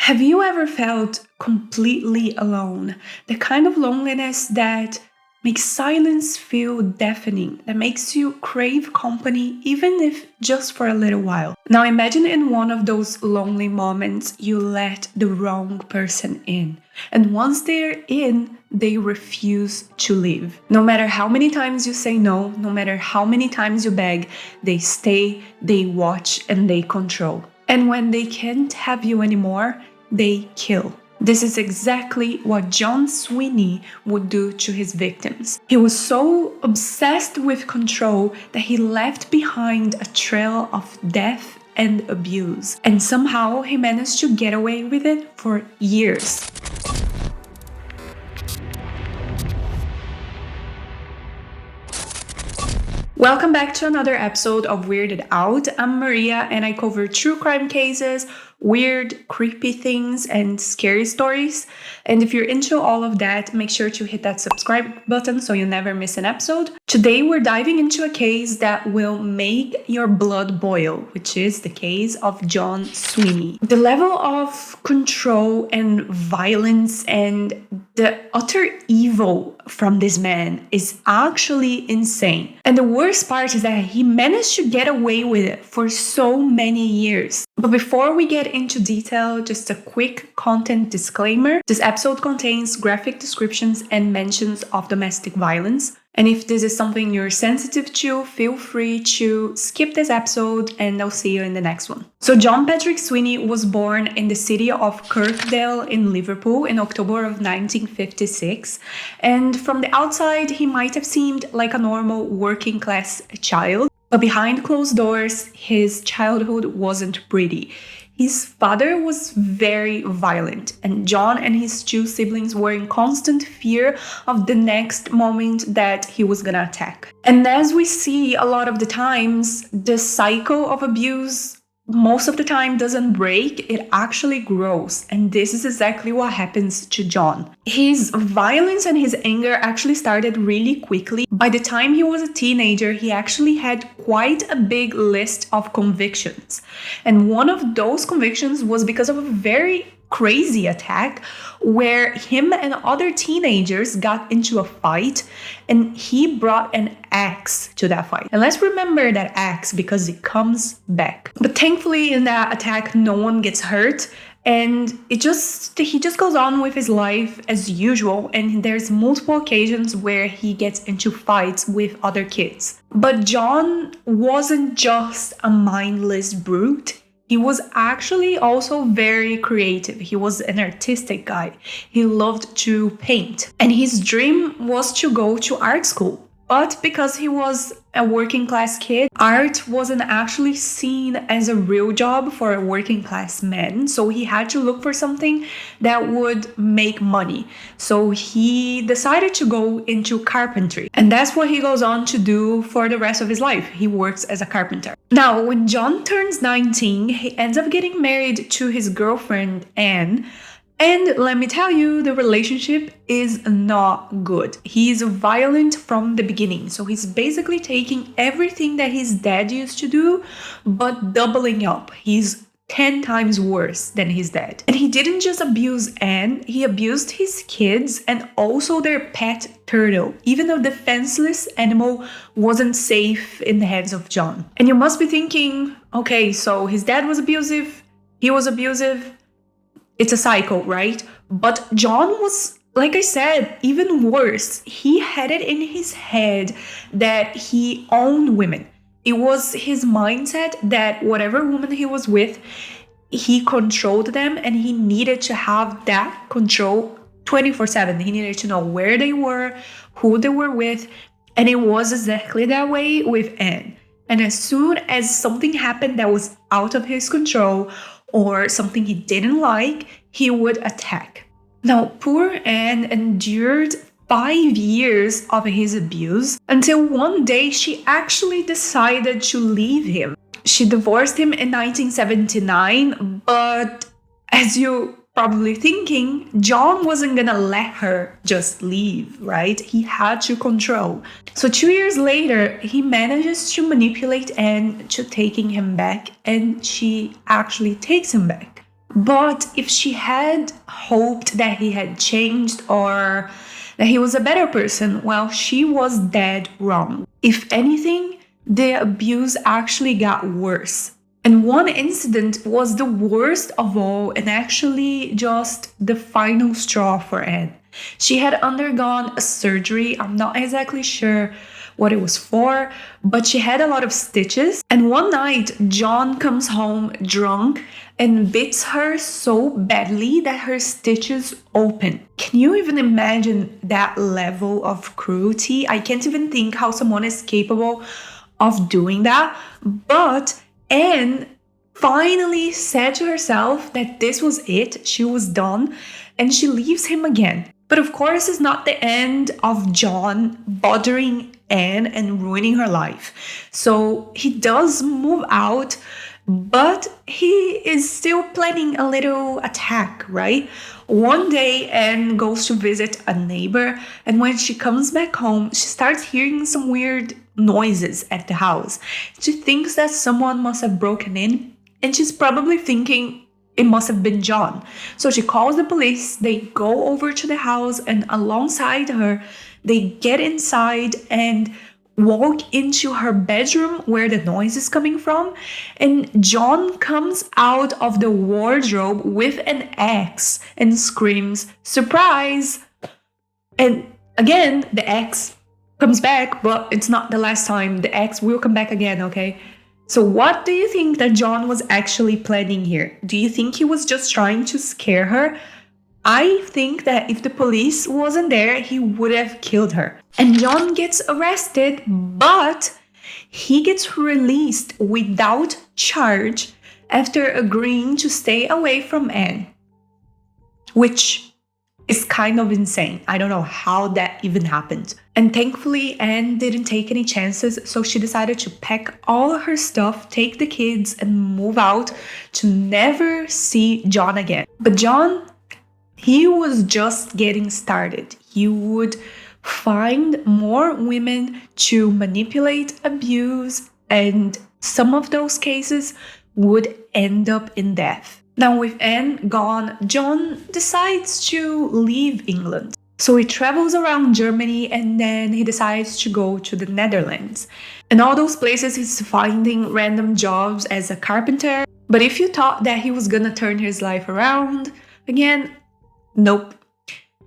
Have you ever felt completely alone? The kind of loneliness that makes silence feel deafening, that makes you crave company, even if just for a little while. Now imagine in one of those lonely moments, you let the wrong person in. And once they're in, they refuse to leave. No matter how many times you say no, no matter how many times you beg, they stay, they watch, and they control. And when they can't have you anymore, they kill. This is exactly what John Sweeney would do to his victims. He was so obsessed with control that he left behind a trail of death and abuse. And somehow he managed to get away with it for years. Welcome back to another episode of Weirded Out. I'm Maria and I cover true crime cases, weird, creepy things, and scary stories. And if you're into all of that, make sure to hit that subscribe button so you never miss an episode. Today we're diving into a case that will make your blood boil, which is the case of John Sweeney. The level of control and violence and the utter evil from this man is actually insane. And the worst part is that he managed to get away with it for so many years. But before we get into detail, just a quick content disclaimer. This episode contains graphic descriptions and mentions of domestic violence. And if this is something you're sensitive to, feel free to skip this episode and I'll see you in the next one. So John Patrick Sweeney was born in the city of Kirkdale in Liverpool in October of 1956. And from the outside, he might have seemed like a normal working class child. But behind closed doors, his childhood wasn't pretty. His father was very violent, and John and his two siblings were in constant fear of the next moment that he was gonna attack. And as we see a lot of the times, the cycle of abuse most of the time doesn't break, it actually grows. And this is exactly what happens to John. His violence and his anger actually started really quickly. By the time he was a teenager, he actually had quite a big list of convictions. And one of those convictions was because of a very crazy attack where him and other teenagers got into a fight and he brought an axe to that fight. And let's remember that axe because it comes back. But thankfully in that attack, no one gets hurt. And he just goes on with his life as usual. And there's multiple occasions where he gets into fights with other kids. But John wasn't just a mindless brute. He was actually also very creative. He was an artistic guy. He loved to paint. And his dream was to go to art school. But because he was a working class kid, art wasn't actually seen as a real job for a working class man. So he had to look for something that would make money. So he decided to go into carpentry. And that's what he goes on to do for the rest of his life. He works as a carpenter. Now, when John turns 19, he ends up getting married to his girlfriend, Anne. And let me tell you, the relationship is not good. He's violent from the beginning. So he's basically taking everything that his dad used to do, but doubling up. He's 10 times worse than his dad. And he didn't just abuse Anne, he abused his kids and also their pet turtle. Even a defenseless animal wasn't safe in the hands of John. And you must be thinking, okay, so his dad was abusive, he was abusive, it's a cycle, right? But John was, like I said, even worse. He had it in his head that he owned women. It was his mindset that whatever woman he was with, he controlled them and he needed to have that control 24/7. He needed to know where they were, who they were with, and it was exactly that way with Anne. And as soon as something happened that was out of his control, or something he didn't like, he would attack. Now, poor Anne endured 5 years of his abuse until one day she actually decided to leave him. She divorced him in 1979, but as you probably thinking, John wasn't gonna let her just leave, right? He had to control. So 2 years later, he manages to manipulate Anne to taking him back, and she actually takes him back. But if she had hoped that he had changed or that he was a better person, well, she was dead wrong. If anything, the abuse actually got worse. And one incident was the worst of all and actually just the final straw for Anne. She had undergone a surgery. I'm not exactly sure what it was for, but she had a lot of stitches. And one night, John comes home drunk and beats her so badly that her stitches open. Can you even imagine that level of cruelty? I can't even think how someone is capable of doing that. But Anne finally said to herself that this was it, she was done, and she leaves him again. But of course, it's not the end of John bothering Anne and ruining her life. So he does move out, but he is still planning a little attack, right? One day, Anne goes to visit a neighbor, and when she comes back home, she starts hearing some weird noises at the house. She thinks that someone must have broken in, and she's probably thinking it must have been John. So she calls the police, they go over to the house, and alongside her, they get inside and walk into her bedroom where the noise is coming from. And John comes out of the wardrobe with an axe and screams, "Surprise!" And again, the axe comes back, but it's not the last time. The axe will come back again, okay? So what do you think that John was actually planning here? Do you think he was just trying to scare her? I think that if the police wasn't there, he would have killed her. And John gets arrested, but he gets released without charge after agreeing to stay away from Anne, which is kind of insane. I don't know how that even happened. And thankfully, Anne didn't take any chances, so she decided to pack all her stuff, take the kids, and move out to never see John again. But John, he was just getting started. He would find more women to manipulate, abuse, and some of those cases would end up in death. Now, with Anne gone, John decides to leave England. So he travels around Germany and then he decides to go to the Netherlands. In all those places, he's finding random jobs as a carpenter. But if you thought that he was gonna turn his life around, again, nope.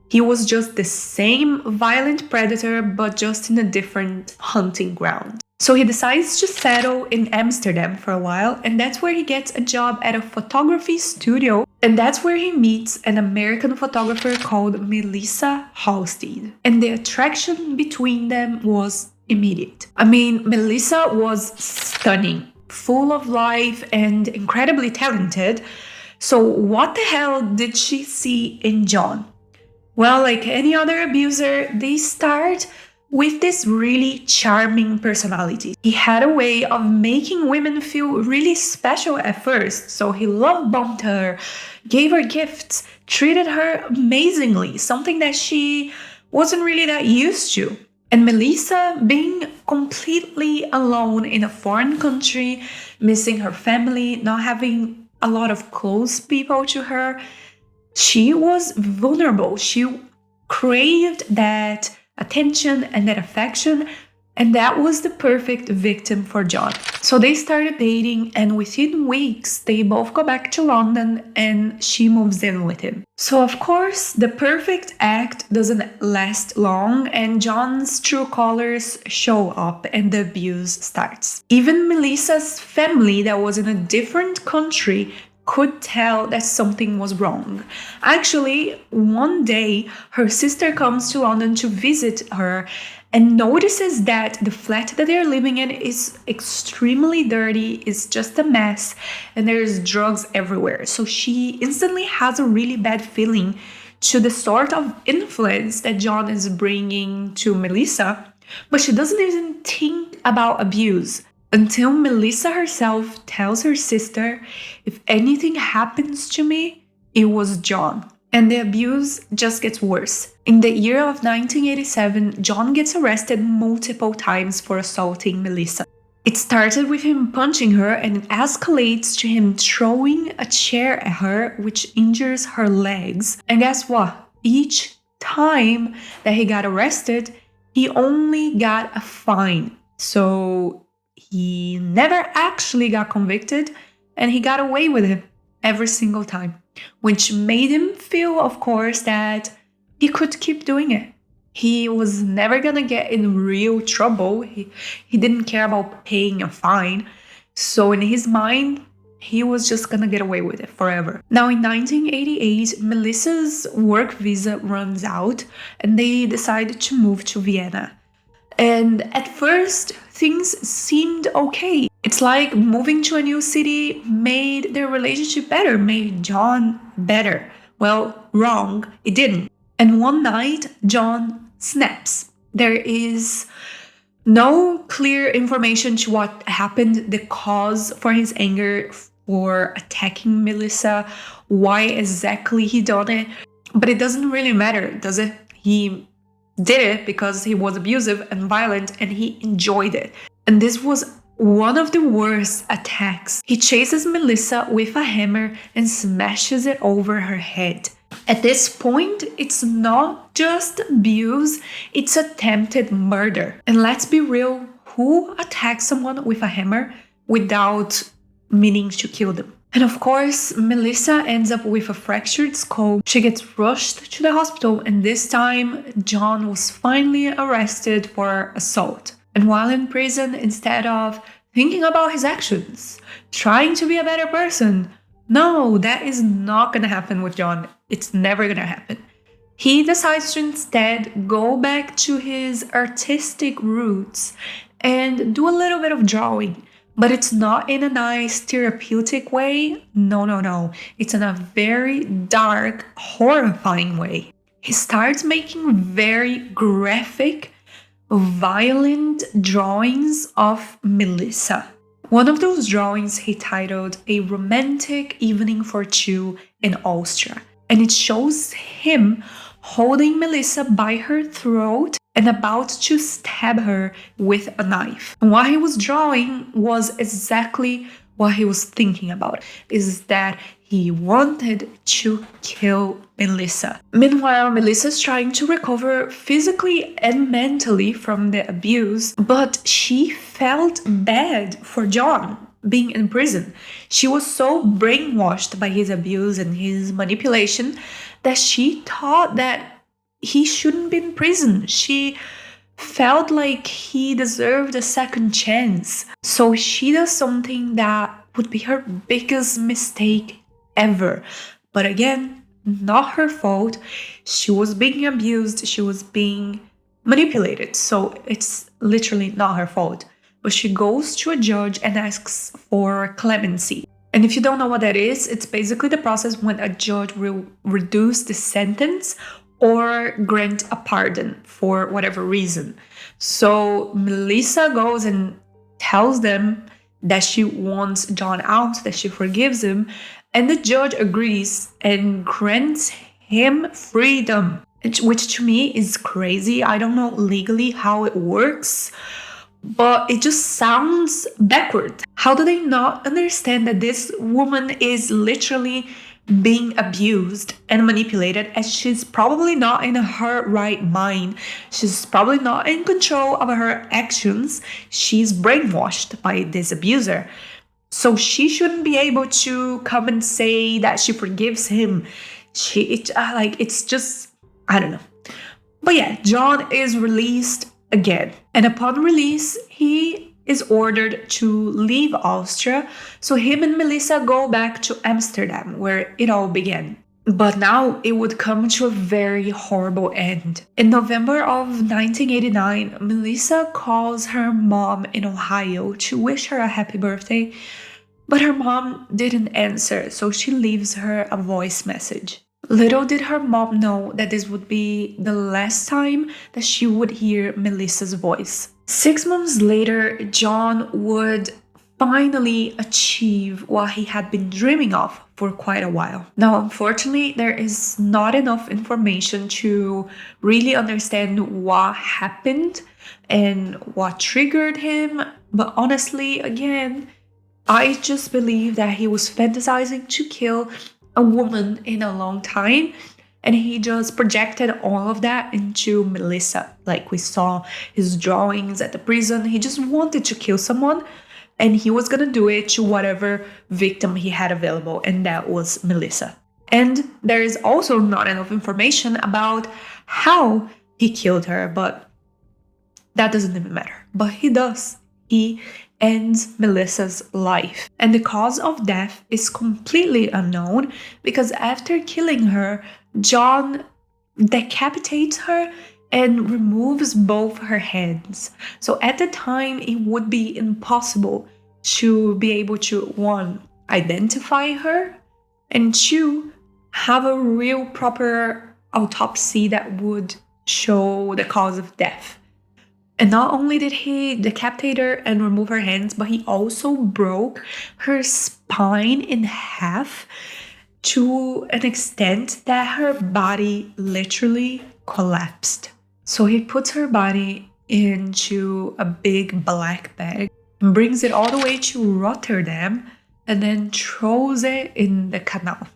He was just the same violent predator, but just in a different hunting ground. So he decides to settle in Amsterdam for a while, and that's where he gets a job at a photography studio, and that's where he meets an American photographer called Melissa Halstead. And the attraction between them was immediate. I mean, Melissa was stunning, full of life, and incredibly talented. So what the hell did she see in John? Well, like any other abuser, they start with this really charming personality. He had a way of making women feel really special at first. So he love-bombed her, gave her gifts, treated her amazingly, something that she wasn't really that used to. And Melissa, being completely alone in a foreign country, missing her family, not having a lot of close people to her, she was vulnerable. She craved that attention and that affection, and that was the perfect victim for John. So they started dating, and within weeks, they both go back to London and she moves in with him. So of course, the perfect act doesn't last long, and John's true colors show up and the abuse starts. Even Melissa's family, that was in a different country, could tell that something was wrong. Actually, one day, her sister comes to London to visit her and notices that the flat that they're living in is extremely dirty, it's just a mess, and there's drugs everywhere. So she instantly has a really bad feeling to the sort of influence that John is bringing to Melissa, but she doesn't even think about abuse. Until Melissa herself tells her sister, if anything happens to me, it was John. And the abuse just gets worse. In the year of 1987, John gets arrested multiple times for assaulting Melissa. It started with him punching her and it escalates to him throwing a chair at her, which injures her legs. And guess what? Each time that he got arrested, he only got a fine. So he never actually got convicted and he got away with it every single time, which made him feel, of course, that he could keep doing it. He was never gonna get in real trouble. He didn't care about paying a fine. So in his mind, he was just gonna get away with it forever. Now in 1988, Melissa's work visa runs out and they decided to move to Vienna. And at first, things seemed okay. It's like moving to a new city made their relationship better, made John better. Well, wrong, it didn't. And one night, John snaps. There is no clear information to what happened, the cause for his anger for attacking Melissa, why exactly he done it. But it doesn't really matter, does it? He did it because he was abusive and violent and he enjoyed it. And this was one of the worst attacks. He chases Melissa with a hammer and smashes it over her head. At this point, it's not just abuse, it's attempted murder. And let's be real, who attacks someone with a hammer without meaning to kill them? And of course, Melissa ends up with a fractured skull. She gets rushed to the hospital, and this time, John was finally arrested for assault. And while in prison, instead of thinking about his actions, trying to be a better person, no, that is not gonna happen with John. It's never gonna happen. He decides to instead go back to his artistic roots and do a little bit of drawing. But it's not in a nice therapeutic way. No. It's in a very dark, horrifying way. He starts making very graphic, violent drawings of Melissa. One of those drawings he titled A Romantic Evening for Two in Austria. And it shows him holding Melissa by her throat and about to stab her with a knife. And what he was drawing was exactly what he was thinking about, is that he wanted to kill Melissa. Meanwhile, Melissa's trying to recover physically and mentally from the abuse, but she felt bad for John being in prison. She was so brainwashed by his abuse and his manipulation that she thought that he shouldn't be in prison. She felt like he deserved a second chance. So she does something that would be her biggest mistake ever. But again, not her fault. She was being abused. She was being manipulated. So it's literally not her fault. But she goes to a judge and asks for clemency. And if you don't know what that is, it's basically the process when a judge will reduce the sentence or grant a pardon for whatever reason. So Melissa goes and tells them that she wants John out, that she forgives him, and the judge agrees and grants him freedom, which to me is crazy. I don't know legally how it works, but it just sounds backward. How do they not understand that this woman is literally being abused and manipulated, and she's probably not in her right mind? She's probably not in control of her actions. She's brainwashed by this abuser. So she shouldn't be able to come and say that she forgives him. It's just, I don't know. But yeah, John is released again. And upon release, he is ordered to leave Austria. So him and Melissa go back to Amsterdam, where it all began. But now it would come to a very horrible end. In November of 1989, Melissa calls her mom in Ohio to wish her a happy birthday, but her mom didn't answer, so she leaves her a voice message. Little did her mom know that this would be the last time that she would hear Melissa's voice. 6 months later, John would finally achieve what he had been dreaming of for quite a while. Now, unfortunately, there is not enough information to really understand what happened and what triggered him But honestly, again, I just believe that he was fantasizing to kill a woman in a long time. And he just projected all of that into Melissa. Like we saw his drawings at the prison. He just wanted to kill someone. And he was going to do it to whatever victim he had available. And that was Melissa. And there is also not enough information about how he killed her. But that doesn't even matter. But he does. He ends Melissa's life. And the cause of death is completely unknown because after killing her, John decapitates her and removes both her hands. So at the time, it would be impossible to be able to, one, identify her, and two, have a real proper autopsy that would show the cause of death. And not only did he decapitate her and remove her hands, but he also broke her spine in half to an extent that her body literally collapsed. So he puts her body into a big black bag and brings it all the way to Rotterdam and then throws it in the canal.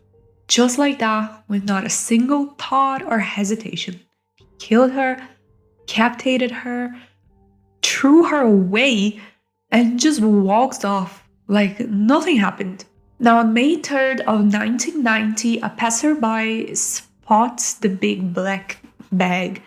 Just like that, with not a single thought or hesitation. He killed her, decapitated her, threw her away, and just walked off like nothing happened. Now, on May 3rd of 1990, a passerby spots the big black bag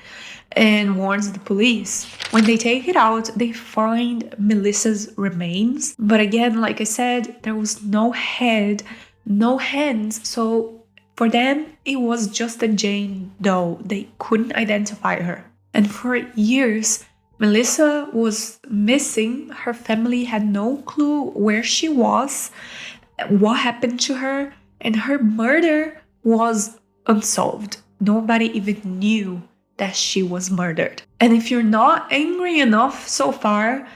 and warns the police. When they take it out, they find Melissa's remains. But again, like I said, there was no head, no hands. So for them, it was just a Jane Doe. They couldn't identify her. And for years, Melissa was missing. Her family had no clue where she was, what happened to her, and her murder was unsolved. Nobody even knew that she was murdered. And if you're not angry enough so far,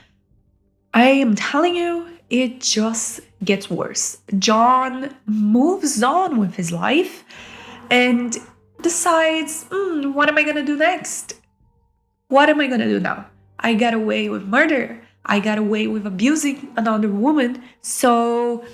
I am telling you, it just gets worse. John moves on with his life and decides, what am I gonna do next? What am I gonna do now? I got away with murder. I got away with abusing another woman. So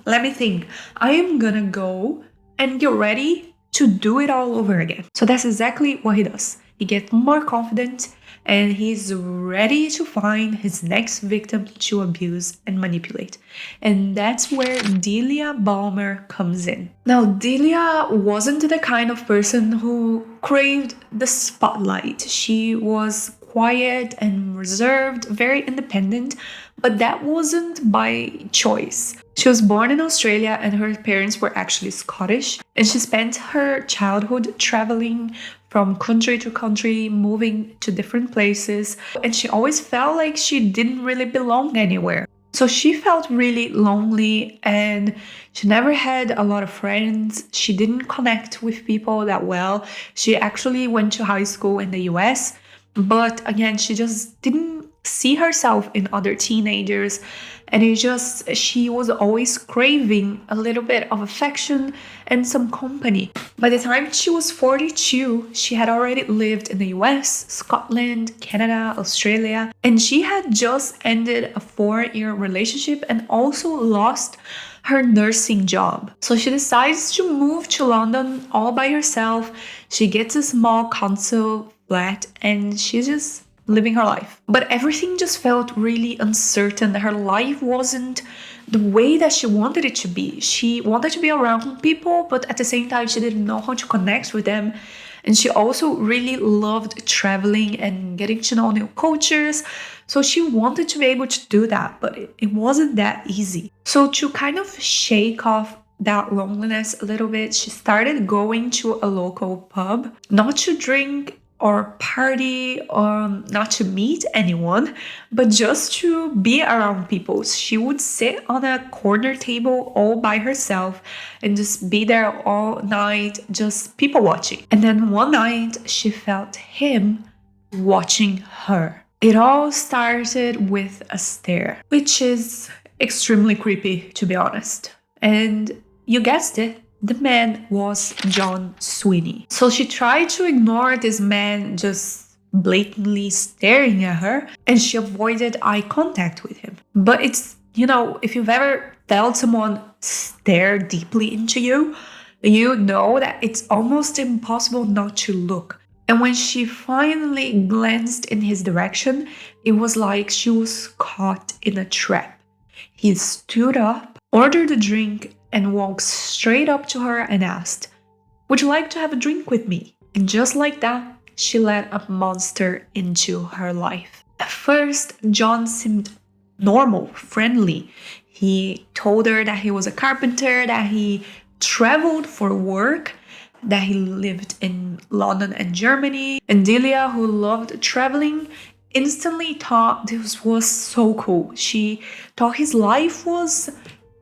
let me think. I am gonna go and get ready to do it all over again. So that's exactly what he does. He gets more confident and he's ready to find his next victim to abuse and manipulate. And that's where Delia Balmer comes in. Now, Delia wasn't the kind of person who craved the spotlight. She was quiet and reserved, very independent, but that wasn't by choice. She was born in Australia and her parents were actually Scottish, and she spent her childhood traveling from country to country, moving to different places, and she always felt like she didn't really belong anywhere. So she felt really lonely and she never had a lot of friends. She didn't connect with people that well. She actually went to high school in the US, but again, she just didn't see herself in other teenagers. And she was always craving a little bit of affection and some company. By the time she was 42, she had already lived in the US, Scotland, Canada, Australia, and she had just ended a 4-year relationship and also lost her nursing job. So she decides to move to London all by herself. She gets a small council flat and she's just living her life. But everything just felt really uncertain. Her life wasn't the way that she wanted it to be. She wanted to be around people, but at the same time, she didn't know how to connect with them. And she also really loved traveling and getting to know new cultures. So she wanted to be able to do that, but it wasn't that easy. So to kind of shake off that loneliness a little bit, she started going to a local pub, not to drink or party or not to meet anyone, but just to be around people. She would sit on a corner table all by herself and just be there all night, just people watching. And then one night she felt him watching her. It all started with a stare, which is extremely creepy, to be honest. And you guessed it, the man was John Sweeney. So she tried to ignore this man just blatantly staring at her, and she avoided eye contact with him. But it's, if you've ever felt someone stare deeply into you, you know that it's almost impossible not to look. And when she finally glanced in his direction, it was like she was caught in a trap. He stood up, ordered a drink, and walked straight up to her and asked, "Would you like to have a drink with me?" And just like that, she let a monster into her life. At first, John seemed normal, friendly. He told her that he was a carpenter, that he traveled for work, that he lived in London and Germany. And Delia, who loved traveling, instantly thought this was so cool. She thought his life was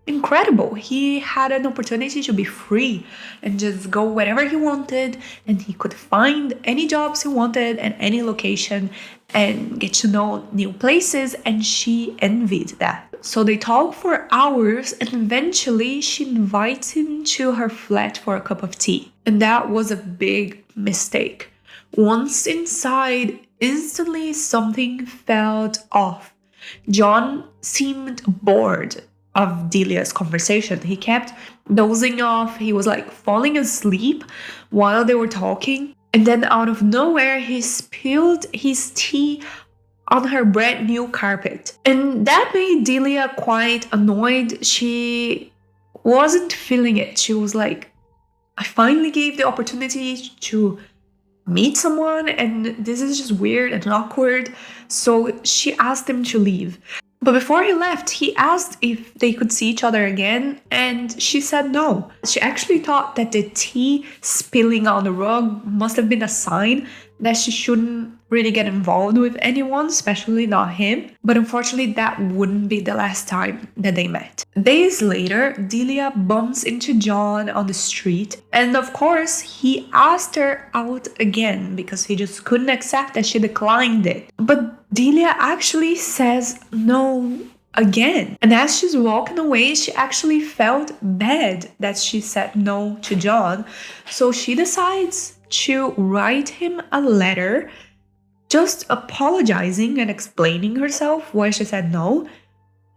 incredible. He had an opportunity to be free and just go wherever he wanted, and he could find any jobs he wanted and any location and get to know new places, and she envied that. So they talk for hours, and eventually she invites him to her flat for a cup of tea. And that was a big mistake. Once inside, instantly something felt off. John seemed bored of Delia's conversation. He kept dozing off. He was like falling asleep while they were talking. And then out of nowhere, he spilled his tea on her brand new carpet. And that made Delia quite annoyed. She wasn't feeling it. She was like, I finally gave the opportunity to meet someone, and this is just weird and awkward. So she asked him to leave. But before he left, he asked if they could see each other again, and she said no. She actually thought that the tea spilling on the rug must have been a sign that she shouldn't really get involved with anyone, especially not him. But unfortunately, that wouldn't be the last time that they met. Days later, Delia bumps into John on the street, and of course, he asked her out again because he just couldn't accept that she declined it. But Delia actually says no again. And as she's walking away, she actually felt bad that she said no to John. So she decides to write him a letter just apologizing and explaining herself why she said no.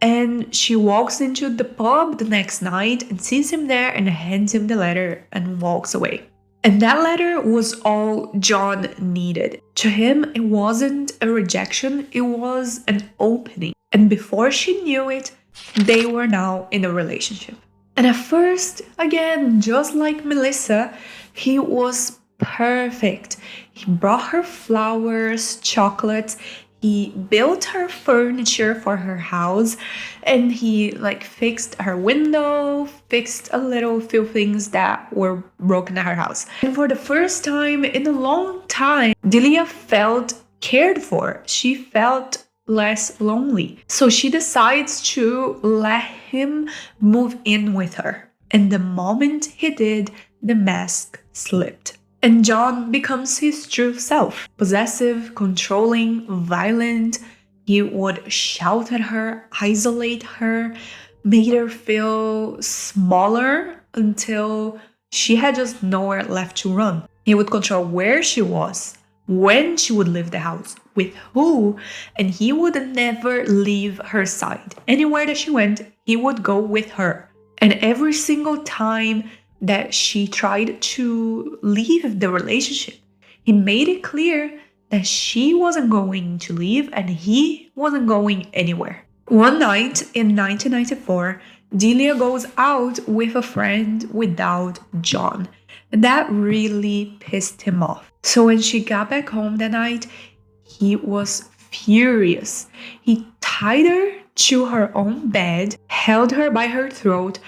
And she walks into the pub the next night and sees him there and hands him the letter and walks away. And that letter was all John needed. To him, it wasn't a rejection, it was an opening. And before she knew it, they were now in a relationship. And at first, again, just like Melissa, he was perfect. He brought her flowers, chocolates, he built her furniture for her house, and he fixed her window, fixed a few things that were broken at her house. And for the first time in a long time, Delia felt cared for. She felt less lonely. So she decides to let him move in with her. And the moment he did, the mask slipped. And John becomes his true self. Possessive, controlling, violent. He would shout at her, isolate her, made her feel smaller until she had just nowhere left to run. He would control where she was, when she would leave the house, with who, and he would never leave her side. Anywhere that she went, he would go with her. And every single time that she tried to leave the relationship, he made it clear that she wasn't going to leave and he wasn't going anywhere. One night in 1994, Delia goes out with a friend without John. And that really pissed him off. So when she got back home that night, he was furious. He tied her to her own bed, held her by her throat,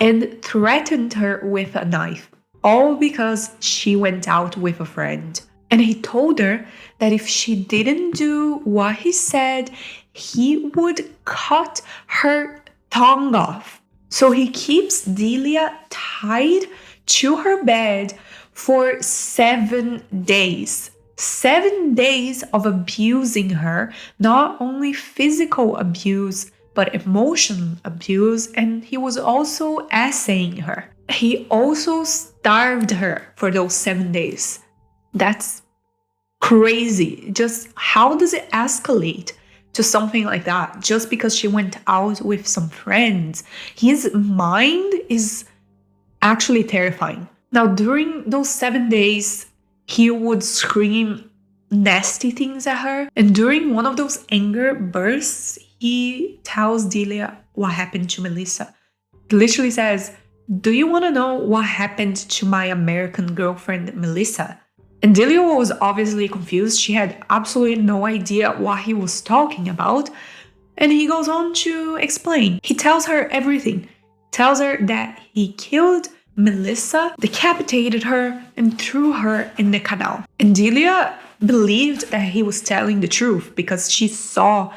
and threatened her with a knife, all because she went out with a friend. And he told her that if she didn't do what he said, he would cut her tongue off. So he keeps Delia tied to her bed for 7 days. 7 days of abusing her, not only physical abuse, but emotional abuse, and he was also essaying her. He also starved her for those 7 days. That's crazy. Just how does it escalate to something like that just because she went out with some friends? His mind is actually terrifying. Now, during those 7 days, he would scream nasty things at her. And during one of those anger bursts, he tells Delia what happened to Melissa. He literally says, "Do you want to know what happened to my American girlfriend, Melissa?" And Delia was obviously confused. She had absolutely no idea what he was talking about. And he goes on to explain. He tells her everything. Tells her that he killed Melissa, decapitated her, and threw her in the canal. And Delia believed that he was telling the truth because she saw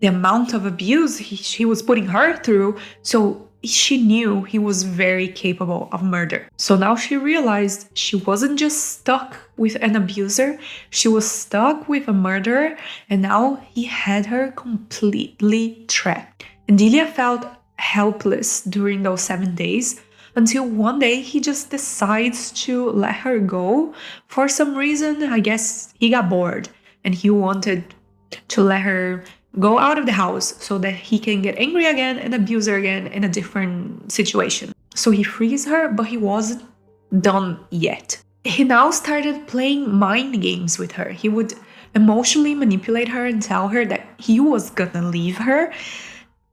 the amount of abuse he was putting her through. So she knew he was very capable of murder. So now she realized she wasn't just stuck with an abuser, she was stuck with a murderer, and now he had her completely trapped. And Delia felt helpless during those 7 days until one day he just decides to let her go. For some reason, I guess he got bored and he wanted to let her go out of the house so that he can get angry again and abuse her again in a different situation. So he frees her, but he wasn't done yet. He now started playing mind games with her. He would emotionally manipulate her and tell her that he was gonna leave her,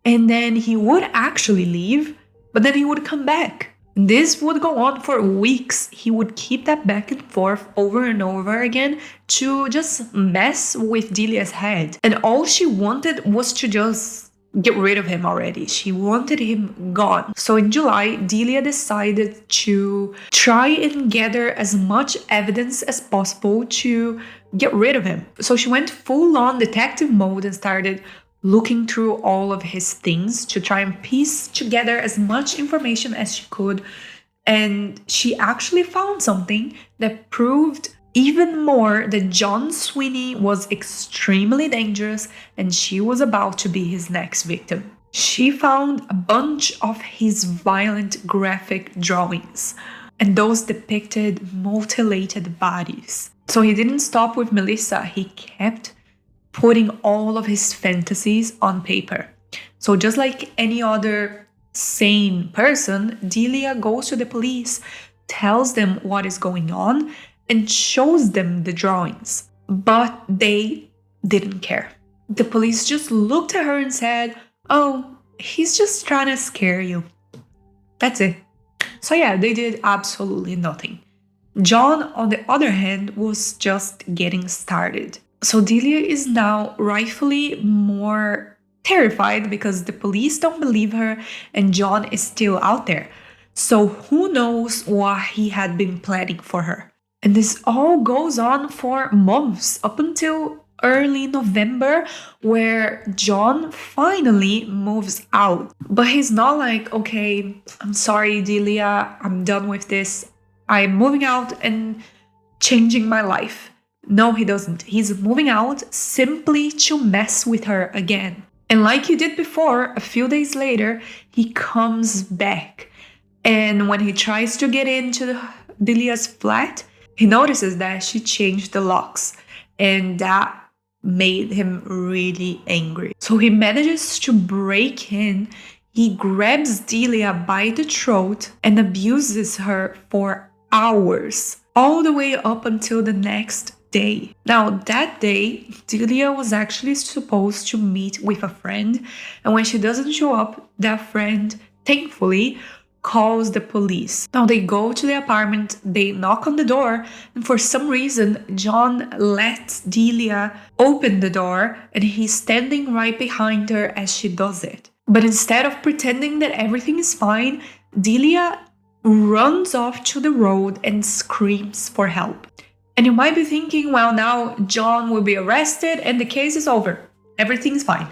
and then he would actually leave, but then he would come back. This would go on for weeks. He would keep that back and forth over and over again to just mess with Delia's head. And all she wanted was to just get rid of him already. She wanted him gone. So in July, Delia decided to try and gather as much evidence as possible to get rid of him. So she went full-on detective mode and started looking through all of his things to try and piece together as much information as she could. And she actually found something that proved even more that John Sweeney was extremely dangerous and she was about to be his next victim. She found a bunch of his violent graphic drawings, and those depicted mutilated bodies. So he didn't stop with Melissa, he kept putting all of his fantasies on paper. So just like any other sane person, Delia goes to the police, tells them what is going on, and shows them the drawings. But they didn't care. The police just looked at her and said, "Oh, he's just trying to scare you." That's it. So yeah, they did absolutely nothing. John, on the other hand, was just getting started. So Delia is now rightfully more terrified because the police don't believe her and John is still out there. So who knows what he had been planning for her. And this all goes on for months up until early November, where John finally moves out. But he's not like, "Okay, I'm sorry, Delia, I'm done with this. I'm moving out and changing my life." No, he doesn't. He's moving out simply to mess with her again. And like he did before, a few days later, he comes back. And when he tries to get into Delia's flat, he notices that she changed the locks. And that made him really angry. So he manages to break in. He grabs Delia by the throat and abuses her for hours, all the way up until the next day. Now, that day, Delia was actually supposed to meet with a friend, and when she doesn't show up, that friend, thankfully, calls the police. Now, they go to the apartment, they knock on the door, and for some reason, John lets Delia open the door, and he's standing right behind her as she does it. But instead of pretending that everything is fine, Delia runs off to the road and screams for help. And you might be thinking, well, now John will be arrested and the case is over. Everything's fine.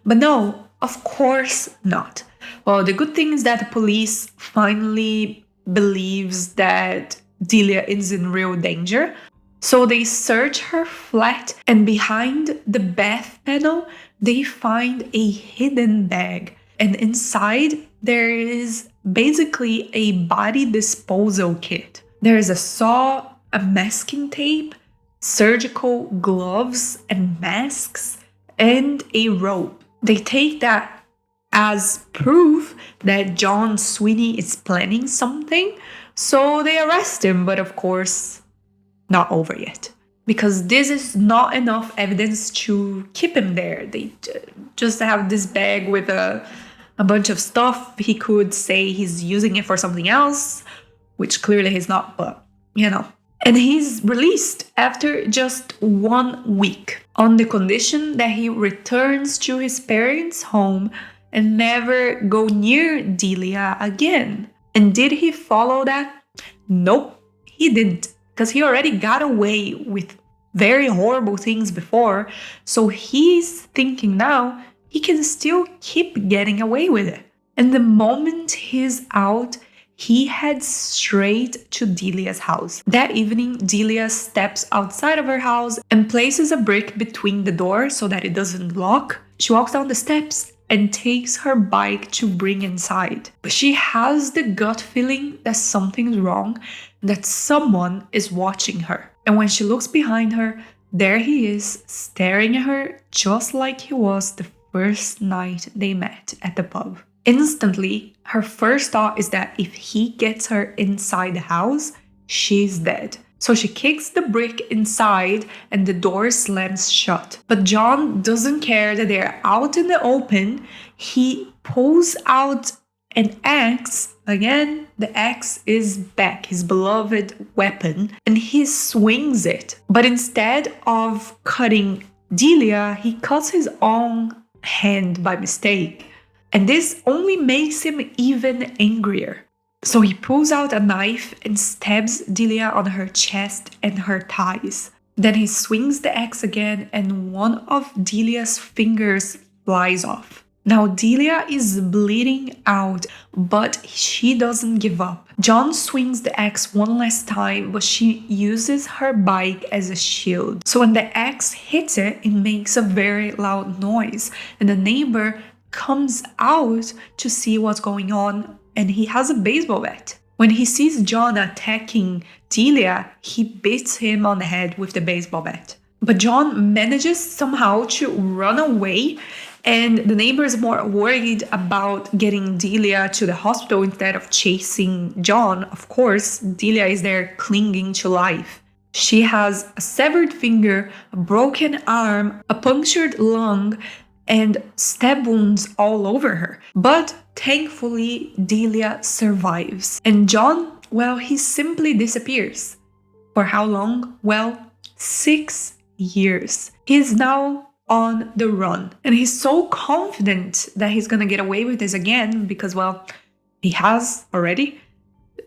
But no, of course not. Well, the good thing is that the police finally believes that Delia is in real danger. So they search her flat, and behind the bath panel, they find a hidden bag. And inside, there is basically a body disposal kit. There is a saw, a masking tape, surgical gloves and masks, and a rope. They take that as proof that John Sweeney is planning something, so they arrest him, but of course, not over yet. Because this is not enough evidence to keep him there. They just have this bag with a bunch of stuff. He could say he's using it for something else, which clearly he's not, but you know. And he's released after just 1 week on the condition that he returns to his parents' home and never go near Delia again. And did he follow that? Nope, he didn't. Because he already got away with very horrible things before. So he's thinking now he can still keep getting away with it. And the moment he's out, he heads straight to Delia's house. That evening, Delia steps outside of her house and places a brick between the door so that it doesn't lock. She walks down the steps and takes her bike to bring inside. But she has the gut feeling that something's wrong, that someone is watching her. And when she looks behind her, there he is, staring at her just like he was the first night they met at the pub. Instantly, her first thought is that if he gets her inside the house, she's dead. So she kicks the brick inside and the door slams shut. But John doesn't care that they're out in the open. He pulls out an axe. Again, the axe is back, his beloved weapon, and he swings it. But instead of cutting Delia, he cuts his own hand by mistake. And this only makes him even angrier. So he pulls out a knife and stabs Delia on her chest and her thighs. Then he swings the axe again and one of Delia's fingers flies off. Now Delia is bleeding out, but she doesn't give up. John swings the axe one last time, but she uses her bike as a shield. So when the axe hits it, it makes a very loud noise. And the neighbor comes out to see what's going on, and he has a baseball bat. When he sees John attacking Delia, he beats him on the head with the baseball bat. But John manages somehow to run away, and the neighbor is more worried about getting Delia to the hospital instead of chasing John. Of course, Delia is there clinging to life. She has a severed finger, a broken arm, a punctured lung, and stab wounds all over her. But thankfully, Delia survives. And John, well, he simply disappears. For how long? Well, 6 years. He's now on the run. And he's so confident that he's gonna get away with this again because, well, he has already,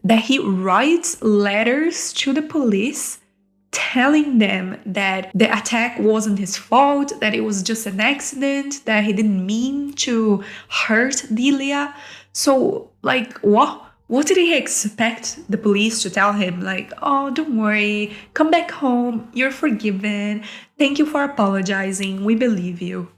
that he writes letters to the police telling them that the attack wasn't his fault, that it was just an accident, that he didn't mean to hurt Delia. So, like, what? What did he expect the police to tell him? Like, oh, don't worry, come back home, you're forgiven, thank you for apologizing, we believe you.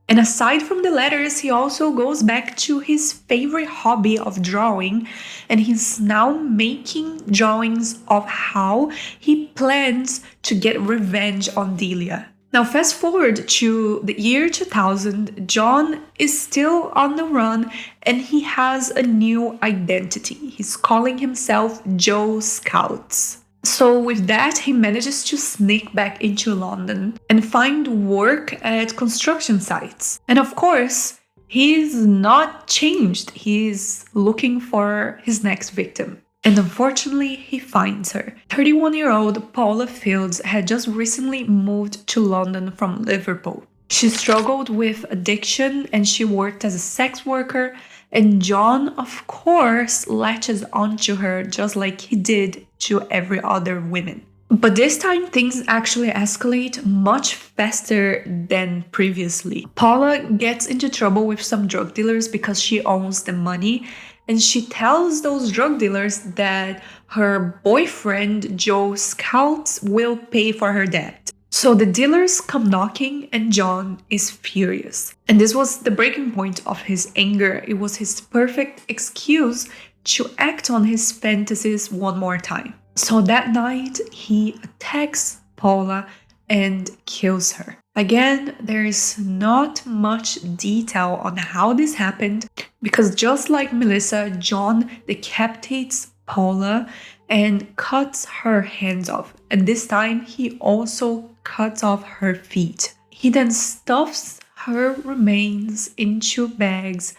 And aside from the letters, he also goes back to his favorite hobby of drawing, and he's now making drawings of how he plans to get revenge on Delia. Now, fast forward to the year 2000, John is still on the run and he has a new identity. He's calling himself Joe Scouts. So with that, he manages to sneak back into London and find work at construction sites. And of course, he's not changed. He's looking for his next victim. And unfortunately, he finds her. 31-year-old Paula Fields had just recently moved to London from Liverpool. She struggled with addiction and she worked as a sex worker. And John, of course, latches onto her just like he did to every other woman. But this time, things actually escalate much faster than previously. Paula gets into trouble with some drug dealers because she owns the money. And she tells those drug dealers that her boyfriend, Joe Scouts, will pay for her debt. So the dealers come knocking and John is furious. And this was the breaking point of his anger. It was his perfect excuse to act on his fantasies one more time. So that night, he attacks Paula and kills her. Again, there's not much detail on how this happened because just like Melissa, John decapitates Paula and cuts her hands off. And this time, he also cuts off her feet. He then stuffs her remains into bags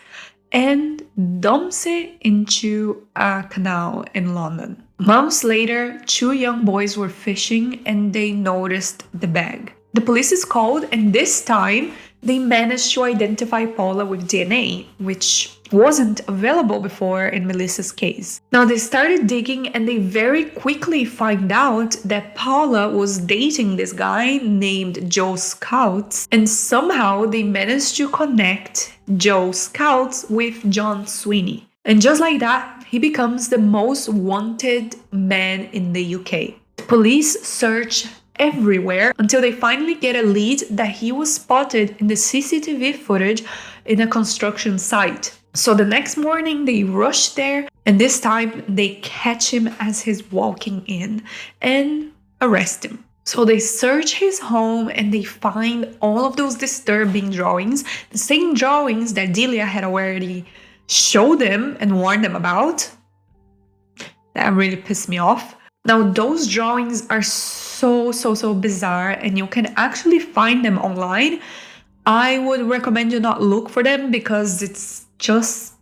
and dumps it into a canal in London. Months later, 2 young boys were fishing and they noticed the bag. The police is called, and this time they managed to identify Paula with DNA, which wasn't available before in Melissa's case. Now they started digging and they very quickly find out that Paula was dating this guy named Joe Scouts, and somehow they managed to connect Joe Scouts with John Sweeney. And just like that, he becomes the most wanted man in the UK. The police search everywhere until they finally get a lead that he was spotted in the CCTV footage in a construction site. So the next morning they rush there, and this time they catch him as he's walking in and arrest him. So they search his home and they find all of those disturbing drawings, the same drawings that Delia had already showed them and warned them about. That really pissed me off. Now, those drawings are so bizarre, and you can actually find them online. I would recommend you not look for them because it's just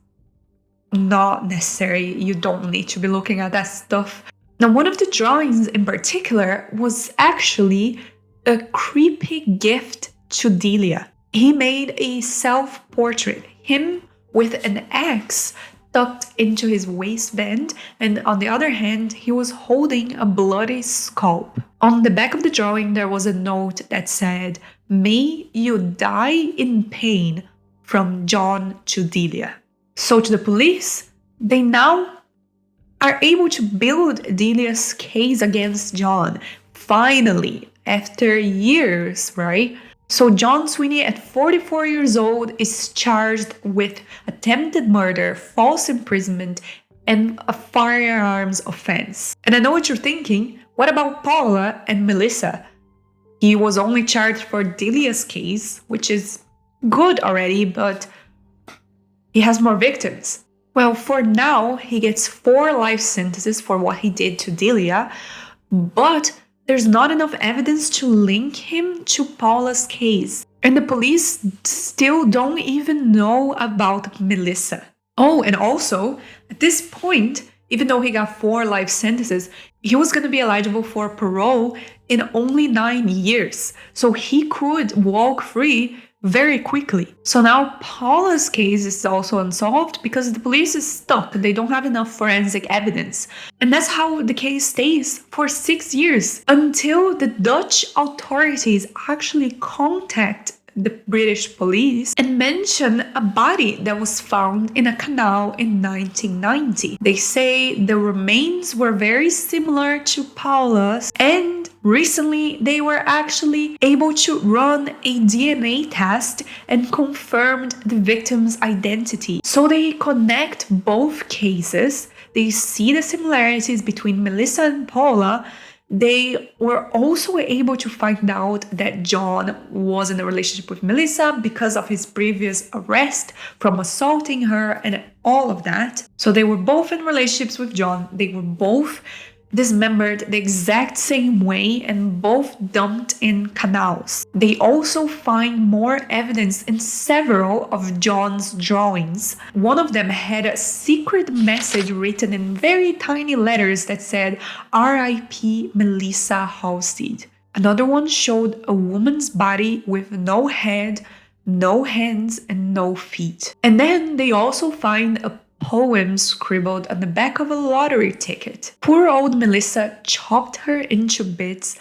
not necessary. You don't need to be looking at that stuff. Now, one of the drawings in particular was actually a creepy gift to Delia. He made a self-portrait, him with an axe tucked into his waistband, and on the other hand, he was holding a bloody scalp. On the back of the drawing, there was a note that said, "May you die in pain, from John to Delia." So to the police, they now are able to build Delia's case against John. Finally, after years, right? So John Sweeney, at 44 years old, is charged with attempted murder, false imprisonment, and a firearms offense. And I know what you're thinking. What about Paula and Melissa? He was only charged for Delia's case, which is good already, but he has more victims. Well, for now, he gets 4 life sentences for what he did to Delia, but there's not enough evidence to link him to Paula's case. And the police still don't even know about Melissa. Oh, and also, at this point, even though he got 4 life sentences, he was going to be eligible for parole in only 9 years. So he could walk free very quickly. So now Paula's case is also unsolved because the police is stuck. They don't have enough forensic evidence. And that's how the case stays for 6 years until the Dutch authorities actually contact the British police and mention a body that was found in a canal in 1990. They say the remains were very similar to Paula's, and recently they were actually able to run a DNA test and confirmed the victim's identity. So they connect both cases. They see the similarities between Melissa and Paula. They were also able to find out that John was in a relationship with Melissa because of his previous arrest from assaulting her and all of that. So they were both in relationships with John. They were both dismembered the exact same way and both dumped in canals. They also find more evidence in several of John's drawings. One of them had a secret message written in very tiny letters that said, "R.I.P. Melissa Halstead." Another one showed a woman's body with no head, no hands, and no feet. And then they also find a poem scribbled on the back of a lottery ticket. Poor old Melissa chopped her into bits.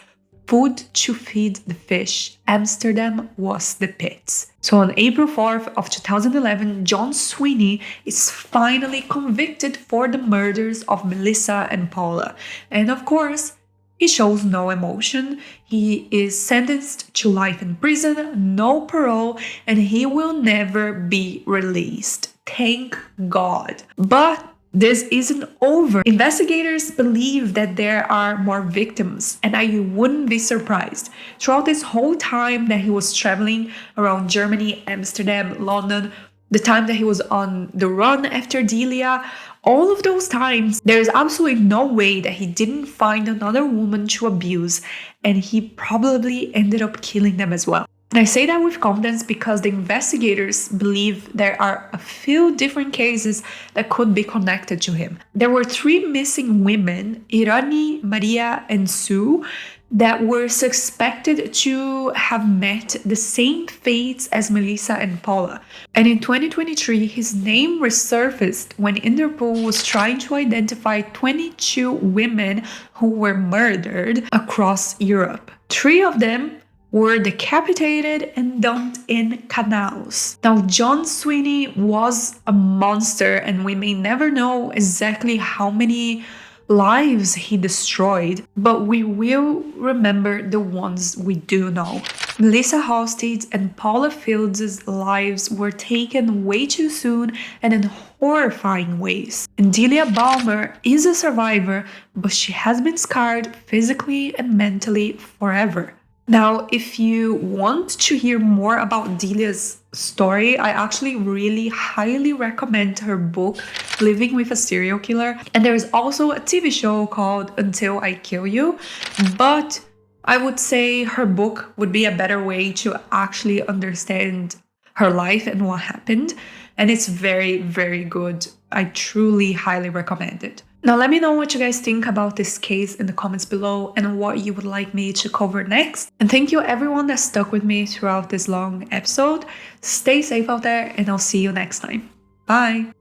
Food to feed the fish. Amsterdam was the pits. So on April 4th of 2011, John Sweeney is finally convicted for the murders of Melissa and Paula. And of course, he shows no emotion. He is sentenced to life in prison, no parole, and he will never be released. Thank God. But this isn't over. Investigators believe that there are more victims, and I wouldn't be surprised. Throughout this whole time that he was traveling around Germany, Amsterdam, London, the time that he was on the run after Delia, all of those times, there is absolutely no way that he didn't find another woman to abuse, and he probably ended up killing them as well. And I say that with confidence because the investigators believe there are a few different cases that could be connected to him. There were 3 missing women, Irani, Maria, and Sue, that were suspected to have met the same fates as Melissa and Paula. And in 2023, his name resurfaced when Interpol was trying to identify 22 women who were murdered across Europe. 3 of them were decapitated and dumped in canals. Now, John Sweeney was a monster, and we may never know exactly how many lives he destroyed, but we will remember the ones we do know. Melissa Halstead and Paula Fields' lives were taken way too soon and in horrifying ways. And Delia Balmer is a survivor, but she has been scarred physically and mentally forever. Now, if you want to hear more about Delia's story, I actually really highly recommend her book, Living with a Serial Killer. And there is also a TV show called Until I Kill You. But I would say her book would be a better way to actually understand her life and what happened. And it's very, very good. I truly highly recommend it. Now, let me know what you guys think about this case in the comments below and what you would like me to cover next. And thank you everyone that stuck with me throughout this long episode. Stay safe out there, and I'll see you next time. Bye!